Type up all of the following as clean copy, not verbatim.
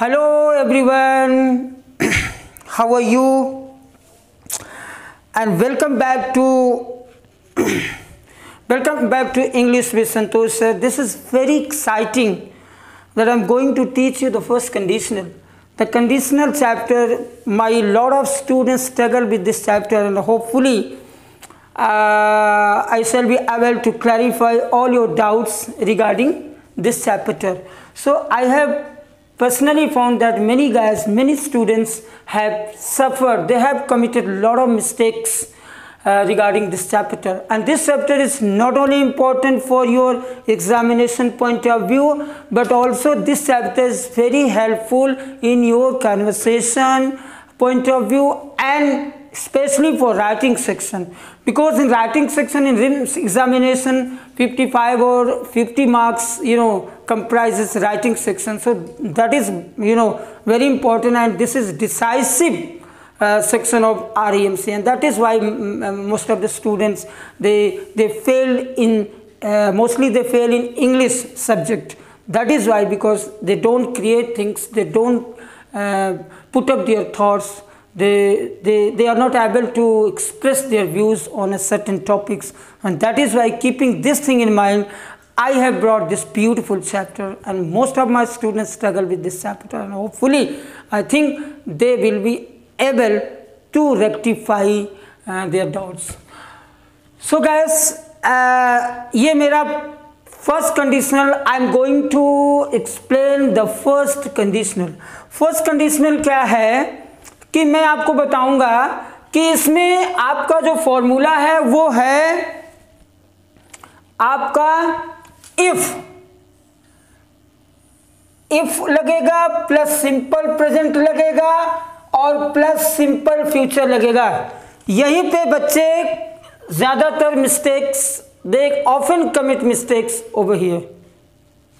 Hello everyone, how are you? And welcome back to English with Santosh sir. This is very exciting that I'm going to teach you the first conditional. The conditional chapter, my lot of students struggle with this chapter, and hopefully I shall be able to clarify all your doubts regarding this chapter. So I have personally found that many students have suffered, they have committed a lot of mistakes regarding this chapter, and this chapter is not only important for your examination point of view, but also this chapter is very helpful in your conversation point of view, and especially for writing section, because in writing section in written examination 55 or 50 marks comprises writing section. So that is very important, and this is decisive section of REMC, and that is why most of the students they fail in mostly they fail in English subject. That is why, because they don't create things, they don't put up their thoughts, they are not able to express their views on a certain topics, and that is why, keeping this thing in mind, I have brought this beautiful chapter, and most of my students struggle with this chapter, and hopefully I think they will be able to rectify their doubts. So guys, ये मेरा first conditional. I am going to explain the first conditional. First conditional क्या है कि मैं आपको बताऊंगा कि इसमें आपका जो फॉर्मूला है वो है आपका इफ लगेगा प्लस सिंपल प्रेजेंट लगेगा और प्लस सिंपल फ्यूचर लगेगा. यहीं पे बच्चे ज्यादातर mistakes, they often commit mistakes over here,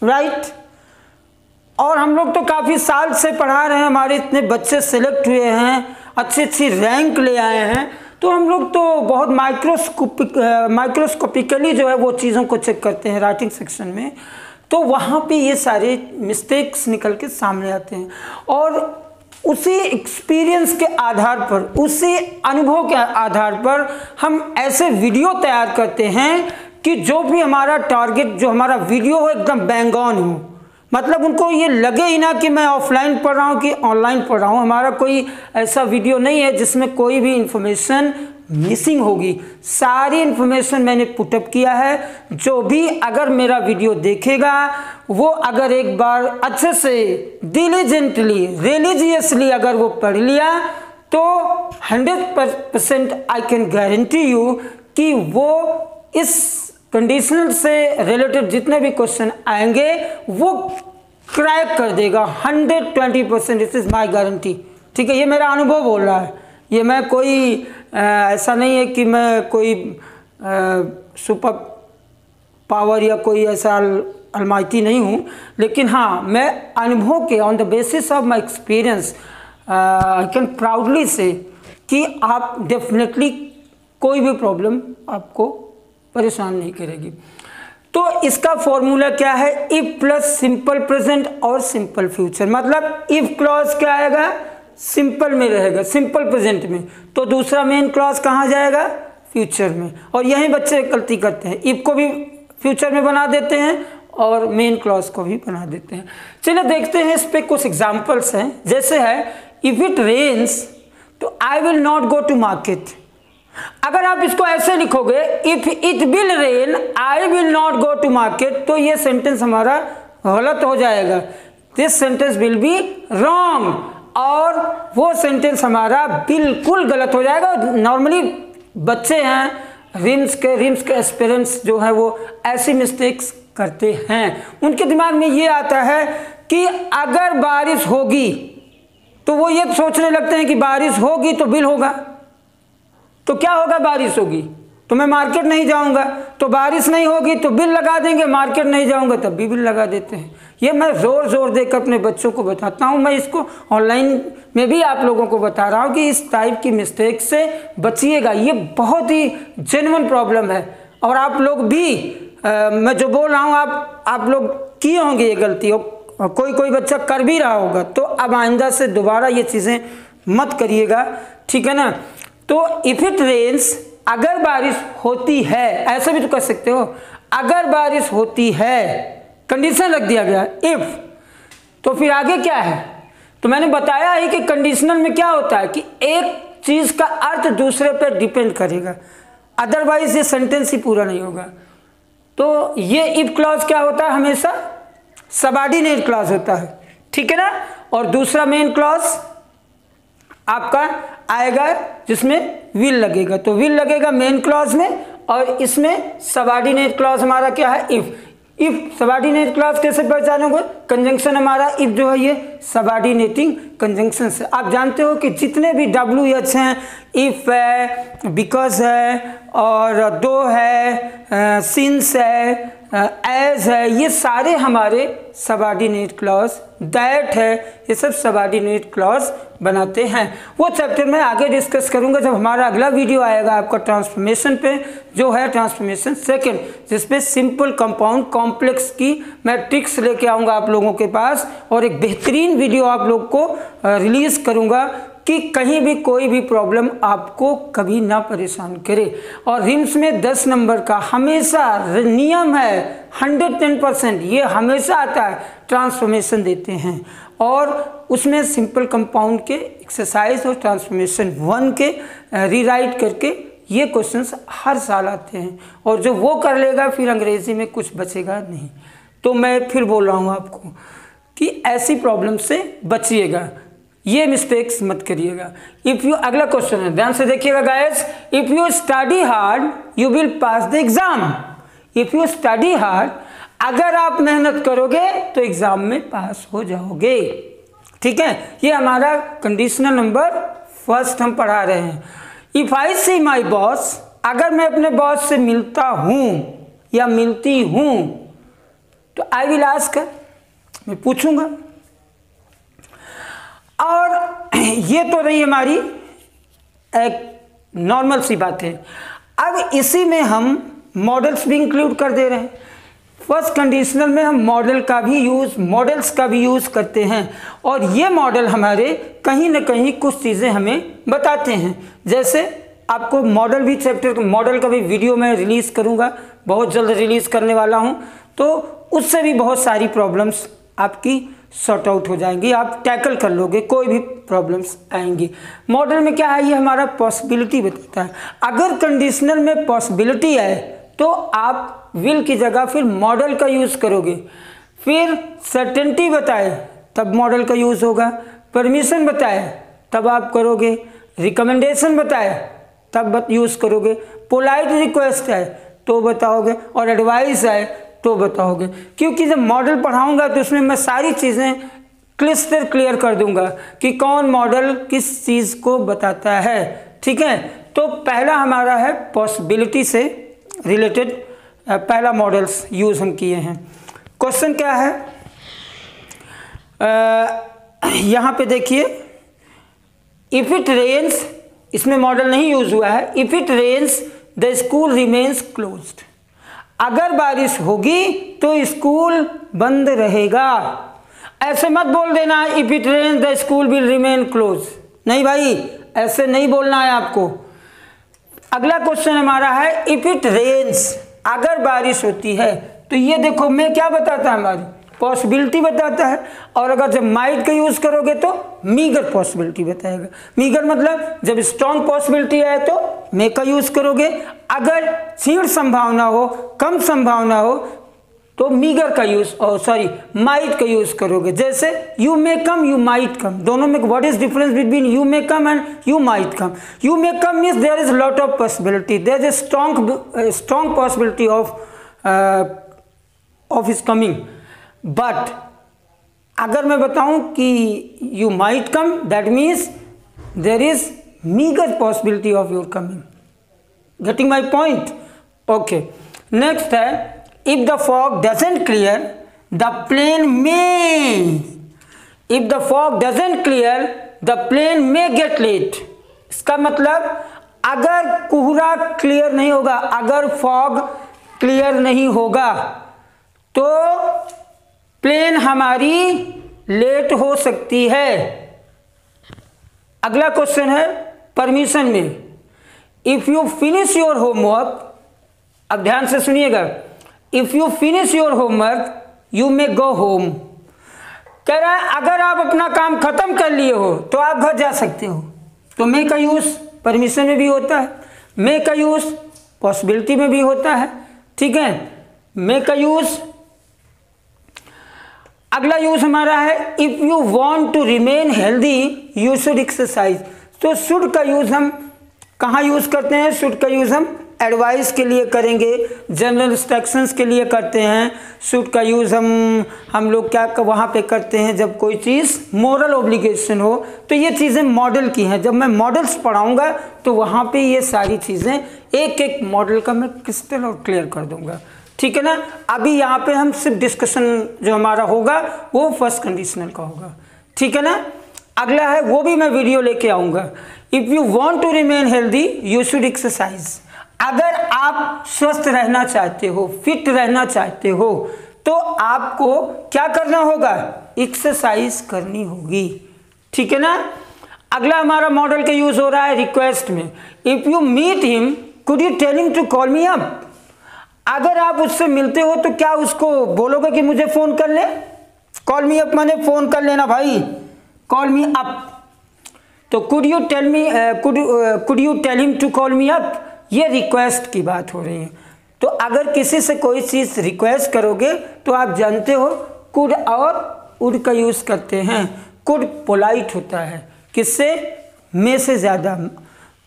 right. और हम लोग तो काफ़ी साल से पढ़ा रहे हैं, हमारे इतने बच्चे सेलेक्ट हुए हैं, अच्छी रैंक ले आए हैं, तो हम लोग तो बहुत माइक्रोस्कोपिकली जो है वो चीज़ों को चेक करते हैं राइटिंग सेक्शन में, तो वहाँ पे ये सारे मिस्टेक्स निकल के सामने आते हैं. और उसी एक्सपीरियंस के आधार पर, उसी अनुभव के आधार पर हम ऐसे वीडियो तैयार करते हैं कि जो भी हमारा टारगेट, जो हमारा वीडियो हो एकदम बैंग ऑन हो, मतलब उनको ये लगे ही ना कि मैं ऑफलाइन पढ़ रहा हूँ कि ऑनलाइन पढ़ रहा हूँ. हमारा कोई ऐसा वीडियो नहीं है जिसमें कोई भी इंफॉर्मेशन मिसिंग होगी. सारी इंफॉर्मेशन मैंने पुटअप किया है. जो भी अगर मेरा वीडियो देखेगा वो अगर एक बार अच्छे से डिलीजेंटली, रिलीजियसली अगर वो पढ़ लिया तो 100% आई कैन गारंटी यू कि वो इस कंडीशनल से रिलेटेड जितने भी क्वेश्चन आएंगे वो क्रैक कर देगा 120%. This is my guarantee. ठीक है, ये मेरा अनुभव बोल रहा है. ये मैं कोई ऐसा नहीं है कि मैं कोई सुपर पावर या कोई ऐसा अलमाइटी नहीं हूँ, लेकिन हाँ, मैं अनुभव के on the basis of my experience I can proudly से कि आप डेफिनेटली कोई भी प्रॉब्लम आपको परेशान नहीं करेगी. तो इसका फॉर्मूला क्या है? इफ प्लस सिंपल प्रेजेंट और सिंपल फ्यूचर. मतलब इफ क्लॉज क्या आएगा? सिंपल में रहेगा, सिंपल प्रेजेंट में, तो दूसरा मेन क्लॉज कहाँ जाएगा? फ्यूचर में. और यही बच्चे गलती करते हैं, इफ को भी फ्यूचर में बना देते हैं और मेन क्लॉज को भी बना देते हैं. चलिए देखते हैं, इस पे कुछ एग्जाम्पल्स हैं. जैसे है इफ इट रेन्स तो I will not go to market. अगर आप इसको ऐसे लिखोगे if it will rain I will not go to market, तो ये सेंटेंस हमारा गलत हो जाएगा. This sentence will be wrong, और वो सेंटेंस हमारा बिल्कुल गलत हो जाएगा. नॉर्मली बच्चे हैं, रिम्स के एस्पिरेंट्स जो है वो ऐसी मिस्टेक्स करते हैं. उनके दिमाग में ये आता है कि अगर बारिश होगी तो वो ये सोचने लगते हैं कि बारिश होगी तो बिल होगा, तो क्या होगा? बारिश होगी तो मैं मार्केट नहीं जाऊंगा, तो बारिश नहीं होगी तो बिल लगा देंगे, मार्केट नहीं जाऊंगा तब भी बिल लगा देते हैं. ये मैं जोर देकर अपने बच्चों को बताता हूँ. मैं इसको ऑनलाइन में भी आप लोगों को बता रहा हूँ कि इस टाइप की मिस्टेक से बचिएगा. ये बहुत ही जेन्युइन प्रॉब्लम है, और आप लोग भी मैं जो बोल रहा हूँ आप लोग किए होंगे ये गलती, कोई कोई बच्चा कर भी रहा होगा, तो अब आइंदा से दोबारा ये चीज़ें मत करिएगा, ठीक है ना। तो इफ इट रेन्स, अगर बारिश होती है, ऐसा भी तो कर सकते हो, अगर बारिश होती है, कंडीशन रख दिया गया इफ, तो फिर आगे क्या है, तो मैंने बताया ही कि कंडीशनल में क्या होता है कि एक चीज़ का अर्थ दूसरे पर डिपेंड करेगा, अदरवाइज ये सेंटेंस ही पूरा नहीं होगा। तो ये इफ क्लॉज क्या होता है, हमेशा सबऑर्डिनेट क्लॉज होता है, ठीक है ना। और दूसरा मेन क्लॉज आपका आएगा जिसमें विल लगेगा, तो विल लगेगा मेन क्लॉज में, और इसमें सबऑर्डिनेट क्लॉज हमारा क्या है, इफ। इफ सबऑर्डिनेट क्लॉज कैसे पहचानोगे, कंजंक्शन हमारा इफ जो है ये सबऑर्डिनेटिंग कंजंक्शन से। आप जानते हो कि जितने भी WH हैं, इफ है, बिकॉज है, और दो है, सिंस है, एज है, ये सारे हमारे सबऑर्डिनेट क्लॉज, दैट है, ये सब सबऑर्डिनेट क्लॉज बनाते हैं। वो चैप्टर में आगे डिस्कस करूंगा जब हमारा अगला वीडियो आएगा आपका ट्रांसफॉर्मेशन पे, जो है ट्रांसफॉर्मेशन सेकंड, जिसपे सिंपल कंपाउंड कॉम्प्लेक्स की मैं ट्रिक्स लेके आऊँगा आप लोगों के पास, और एक बेहतरीन वीडियो आप लोग को रिलीज करूँगा कि कहीं भी कोई भी प्रॉब्लम आपको कभी ना परेशान करे। और रिम्स में 10 नंबर का हमेशा नियम है, 110%, ये हमेशा आता है, ट्रांसफॉर्मेशन देते हैं, और उसमें सिंपल कंपाउंड के एक्सरसाइज और ट्रांसफॉर्मेशन 1 के रीराइट करके ये क्वेश्चंस हर साल आते हैं, और जो वो कर लेगा फिर अंग्रेजी में कुछ बचेगा नहीं। तो मैं फिर बोल रहा हूँ आपको कि ऐसी प्रॉब्लम से बचिएगा, ये मिस्टेक्स मत करिएगा। इफ यू, अगला क्वेश्चन है, ध्यान से देखिएगा guys, if you study hard you will pass the exam. If you study hard, अगर आप मेहनत करोगे तो एग्जाम में पास हो जाओगे, ठीक है। ये हमारा कंडीशनल नंबर फर्स्ट हम पढ़ा रहे हैं। If I see my boss, अगर मैं अपने बॉस से मिलता हूं या मिलती हूं, तो आई विल आस्क, मैं पूछूंगा। और ये तो रही हमारी एक नॉर्मल सी बात है। अब इसी में हम मॉडल्स भी इंक्लूड कर दे रहे हैं। फर्स्ट कंडीशनल में हम मॉडल्स का भी यूज़ करते हैं, और ये मॉडल हमारे कहीं ना कहीं कुछ चीज़ें हमें बताते हैं। जैसे आपको मॉडल भी चैप्टर, मॉडल का भी वीडियो मैं रिलीज़ करूँगा, बहुत जल्द रिलीज़ करने वाला हूँ, तो उससे भी बहुत सारी प्रॉब्लम्स आपकी सॉर्ट आउट हो जाएंगी, आप टैकल कर लोगे, कोई भी प्रॉब्लम्स आएंगी। मॉडल में क्या है, ये हमारा पॉसिबिलिटी बताता है। अगर कंडीशनल में पॉसिबिलिटी है तो आप विल की जगह फिर मॉडल का यूज़ करोगे। फिर सर्टेनिटी बताए तब मॉडल का यूज़ होगा, परमिशन बताए तब आप करोगे, रिकमेंडेशन बताए तब यूज़ करोगे, पोलाइट रिक्वेस्ट है तो बताओगे, और एडवाइस है तो बताओगे। क्योंकि जब मॉडल पढ़ाऊंगा तो उसमें मैं सारी चीज़ें क्लिस्टर क्लियर कर दूंगा कि कौन मॉडल किस चीज़ को बताता है, ठीक है। तो पहला हमारा है पॉसिबिलिटी से रिलेटेड, पहला मॉडल्स यूज़ हम किए हैं। क्वेश्चन क्या है, यहाँ पे देखिए, इफ़ इट रेन्स, इसमें मॉडल नहीं यूज़ हुआ है। If it rains the school remains closed, अगर बारिश होगी तो स्कूल बंद रहेगा। ऐसे मत बोल देना if it rains the school will remain close, नहीं भाई, ऐसे नहीं बोलना है आपको। अगला क्वेश्चन हमारा है इफ इट रेन्स, अगर बारिश होती है, तो ये देखो मैं क्या बताता है, हमारी पॉसिबिलिटी बताता है, और अगर जब माइट का यूज करोगे तो मीगर पॉसिबिलिटी बताएगा। मीगर मतलब जब स्ट्रॉन्ग पॉसिबिलिटी है तो मे का यूज करोगे, अगर क्षीण संभावना हो, कम संभावना हो, तो मीगर का यूज, माइट का यूज करोगे। जैसे you may come, you might come, दोनों में what is difference between you may come and you might come. You may come means there is lot of possibility, there is strong possibility of is coming. But अगर मैं बताऊं कि you might come, that means there is meagre possibility of your coming. Getting my point? Okay, next है if the fog doesn't clear the plane may, if the fog doesn't clear the plane may get late। इसका मतलब अगर कोहरा clear नहीं होगा, अगर fog clear नहीं होगा तो प्लेन हमारी लेट हो सकती है। अगला क्वेश्चन है परमिशन में, if you finish your homework, अब ध्यान से सुनिएगा, if you finish your homework you may go home. कह रहा है अगर आप अपना काम खत्म कर लिए हो तो आप घर जा सकते हो। तो मे का यूज परमिशन में भी होता है, मे का यूज पॉसिबिलिटी में भी होता है, ठीक है। मे का यूज, अगला यूज हमारा है if you want to remain healthy you should exercise. तो शुड का यूज हम कहाँ यूज करते हैं? शुड का यूज हम एडवाइस के लिए करेंगे, जनरल इंस्ट्रक्शंस के लिए करते हैं। शुड का यूज़ हम लोग क्या वहाँ पे करते हैं जब कोई चीज़ मोरल ऑब्लिगेशन हो। तो ये चीज़ें मॉडल की हैं, जब मैं मॉडल्स पढ़ाऊँगा तो वहाँ पे ये सारी चीज़ें एक एक मॉडल का मैं क्रिस्टल और क्लियर कर दूँगा, ठीक है ना। अभी यहाँ पे हम सिर्फ डिस्कशन जो हमारा होगा वो फर्स्ट कंडीशनल का होगा, ठीक है ना। अगला है वो भी मैं वीडियो लेके आऊँगा, if you want to remain healthy you should exercise. अगर आप स्वस्थ रहना चाहते हो, फिट रहना चाहते हो तो आपको क्या करना होगा? एक्सरसाइज करनी होगी, ठीक है ना। अगला हमारा मॉडल का यूज हो रहा है रिक्वेस्ट में, if you meet him could you tell him to call me up. अगर आप उससे मिलते हो तो क्या उसको बोलोगे कि मुझे फोन कर ले? कॉल मी अप माने फोन कर लेना भाई, कॉल मी अप। तो could you tell him to call me up, ये रिक्वेस्ट की बात हो रही है। तो अगर किसी से कोई चीज़ रिक्वेस्ट करोगे तो आप जानते हो कुड और वुड का यूज़ करते हैं। कुड पोलाइट होता है, किससे? मे से ज़्यादा,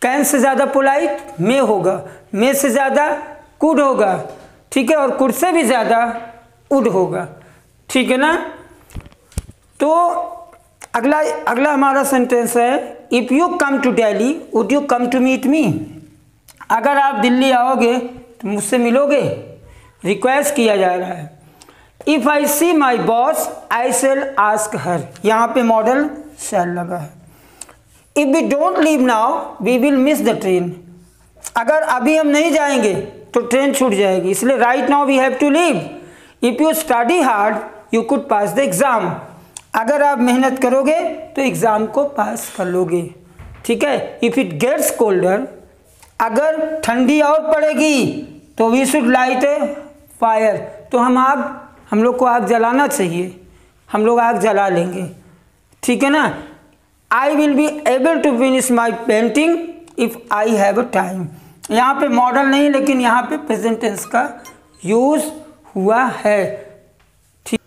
कैन से ज़्यादा पोलाइट मे होगा, मे से ज़्यादा कुड होगा, ठीक है, और कुड से भी ज़्यादा वुड होगा, ठीक है ना। तो अगला हमारा सेंटेंस है if you come to Delhi would you come to meet me. अगर आप दिल्ली आओगे तो मुझसे मिलोगे, रिक्वेस्ट किया जा रहा है। If I see my boss I shall ask her, यहाँ पे मॉडल शेल लगा है। If we don't leave now we will miss the train. अगर अभी हम नहीं जाएंगे तो ट्रेन छूट जाएगी, इसलिए right now we have to leave. If you study hard you could pass the exam. अगर आप मेहनत करोगे तो एग्ज़ाम को पास कर लोगे, ठीक है। इफ़ इट गेट्स कोल्डर, अगर ठंडी और पड़ेगी तो we should light a fire. तो हम लोग को आग जलाना चाहिए, हम लोग आग जला लेंगे, ठीक है ना। I will be able to finish my painting if I have a time. यहाँ पे मॉडल नहीं लेकिन यहाँ पे प्रेजेंट टेंस का यूज़ हुआ है, ठीक।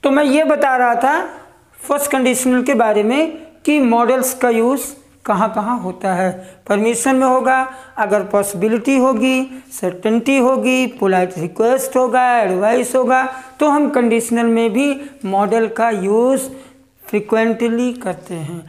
तो मैं ये बता रहा था फर्स्ट कंडीशनल के बारे में कि मॉडल्स का यूज़ कहाँ कहाँ होता है। परमिशन में होगा, अगर पॉसिबिलिटी होगी, सर्टेनिटी होगी, पोलाइट रिक्वेस्ट होगा, एडवाइस होगा, तो हम कंडीशनल में भी मॉडल का यूज़ फ्रिक्वेंटली करते हैं।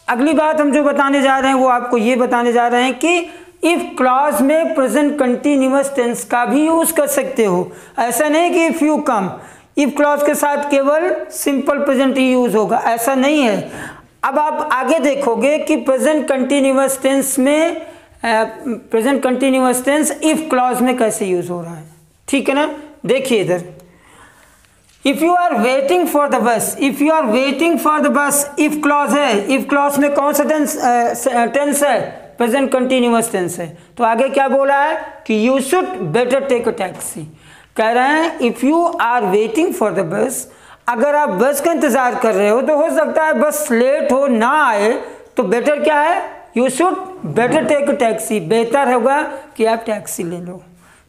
अगली बात हम जो बताने जा रहे हैं वो आपको ये बताने जा रहे हैं कि इफ़ क्लॉज में प्रेजेंट कंटिन्यूअस टेंस का भी यूज़ कर सकते हो। ऐसा नहीं कि if you come, if clause के साथ केवल सिंपल प्रेजेंट ही यूज़ होगा, ऐसा नहीं है। अब आप आगे देखोगे कि प्रेजेंट कंटिन्यूअस टेंस में present continuous tense if clause में कैसे यूज हो रहा है, ठीक है ना। देखिए इधर, if you are waiting for the bus, if you are waiting for the bus if clause है। इफ क्लॉज में कौन सा टेंस है? प्रेजेंट कंटिन्यूअस टेंस है। तो आगे क्या बोला है कि you should better take a taxi. कह रहे हैं if you are waiting for the bus, अगर आप बस का इंतज़ार कर रहे हो तो हो सकता है बस लेट हो ना आए, तो बेटर क्या है? You should better take a taxi. बेहतर होगा कि आप टैक्सी ले लो,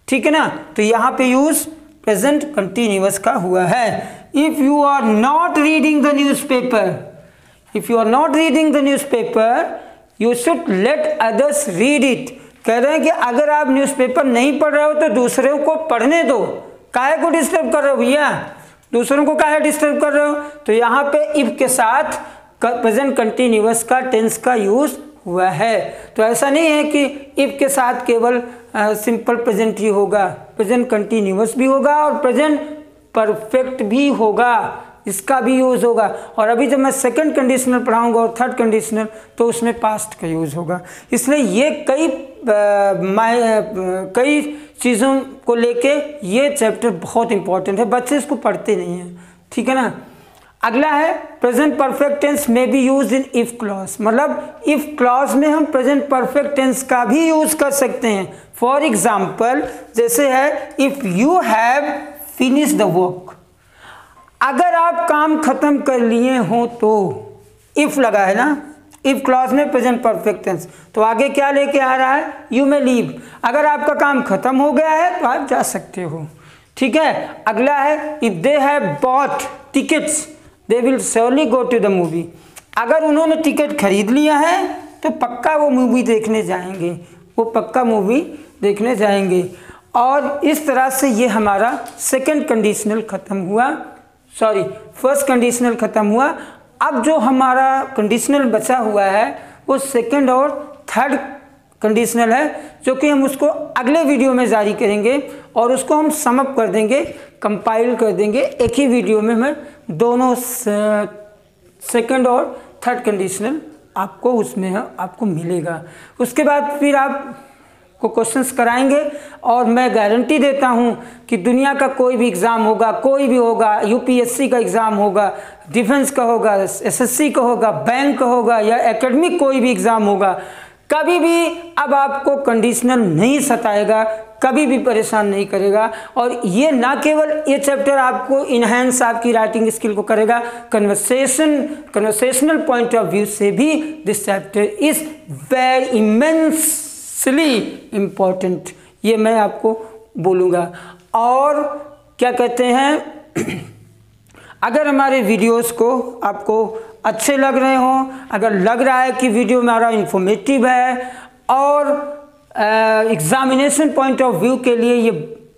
ठीक है ना। तो यहाँ पे यूज़ प्रेजेंट कंटिन्यूअस का हुआ है। If you are not reading the newspaper, if you are not reading the newspaper you should let others read it. कह रहे हैं कि अगर आप न्यूज़पेपर नहीं पढ़ रहे हो तो दूसरों को पढ़ने दो। काहे को डिस्टर्ब कर रहे हो भैया? दूसरों को काहे डिस्टर्ब कर रहे हो? तो यहाँ पे इफ के साथ प्रेजेंट कंटिन्यूअस का टेंस का यूज हुआ है। तो ऐसा नहीं है कि इफ के साथ केवल सिंपल प्रेजेंट ही होगा, प्रेजेंट कंटिन्यूअस भी होगा और प्रेजेंट परफेक्ट भी होगा, इसका भी यूज होगा। और अभी जब मैं सेकंड कंडीशनल पढ़ाऊंगा और थर्ड कंडीशनल तो उसमें पास्ट का यूज होगा। इसलिए ये कई कई चीज़ों को लेके ये चैप्टर बहुत इंपॉर्टेंट है, बच्चे इसको पढ़ते नहीं हैं, ठीक है ना। अगला है प्रेजेंट परफेक्ट टेंस में B use in if clause, मतलब इफ क्लॉज में हम प्रेजेंट परफेक्ट टेंस का भी यूज कर सकते हैं। फॉर एग्जाम्पल जैसे है if you have finish the work, अगर आप काम खत्म कर लिए हो तो, इफ लगा है ना, इफ क्लॉज में प्रेजेंट परफेक्ट टेंस, तो आगे क्या लेके आ रहा है, यू मे लीव, अगर आपका काम खत्म हो गया है तो आप जा सकते हो, ठीक है। अगला है if they have bought tickets they will surely go to the movie, अगर उन्होंने टिकट खरीद लिया है तो पक्का वो मूवी देखने जाएंगे, वो पक्का मूवी देखने जाएंगे। और इस तरह से ये हमारा सेकंड कंडीशनल खत्म हुआ, सॉरी फर्स्ट कंडीशनल खत्म हुआ। अब जो हमारा कंडीशनल बचा हुआ है वो सेकंड और थर्ड कंडीशनल है, जो कि हम उसको अगले वीडियो में जारी करेंगे और उसको हम सम अप कर देंगे, कंपाइल कर देंगे, एक ही वीडियो में मैं दोनों सेकंड और थर्ड कंडीशनल आपको उसमें आपको मिलेगा। उसके बाद फिर आप को क्वेश्चंस कराएंगे और मैं गारंटी देता हूं कि दुनिया का कोई भी एग्ज़ाम होगा, कोई भी होगा, यूपीएससी का एग्ज़ाम होगा, डिफेंस का होगा, एसएससी का होगा, बैंक का होगा या एकेडमिक कोई भी एग्ज़ाम होगा, कभी भी अब आपको कंडीशनल नहीं सताएगा, कभी भी परेशान नहीं करेगा। और ये ना केवल ये चैप्टर आपको इन्हेंस आपकी राइटिंग स्किल को करेगा, कन्वर्सेशनल पॉइंट ऑफ व्यू से भी this chapter is very immensely important, ये मैं आपको बोलूँगा। और क्या कहते हैं, अगर हमारे वीडियोस को आपको अच्छे लग रहे हों, अगर लग रहा है कि वीडियो हमारा इंफॉर्मेटिव है और एग्जामिनेशन पॉइंट ऑफ व्यू के लिए ये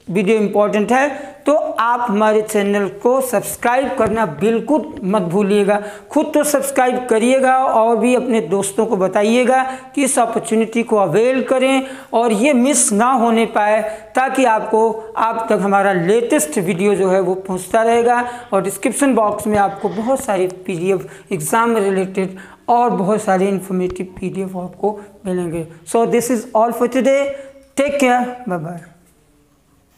वीडियो इम्पोर्टेंट है, तो आप हमारे चैनल को सब्सक्राइब करना बिल्कुल मत भूलिएगा। खुद तो सब्सक्राइब करिएगा और भी अपने दोस्तों को बताइएगा कि इस अपॉर्चुनिटी को अवेल करें और ये मिस ना होने पाए, ताकि आपको आप तक हमारा लेटेस्ट वीडियो जो है वो पहुंचता रहेगा। और डिस्क्रिप्शन बॉक्स में आपको बहुत सारे PDF एग्ज़ाम रिलेटेड और बहुत सारे इंफॉर्मेटिव PDF आपको मिलेंगे। So this is all for today, take care, bye bye.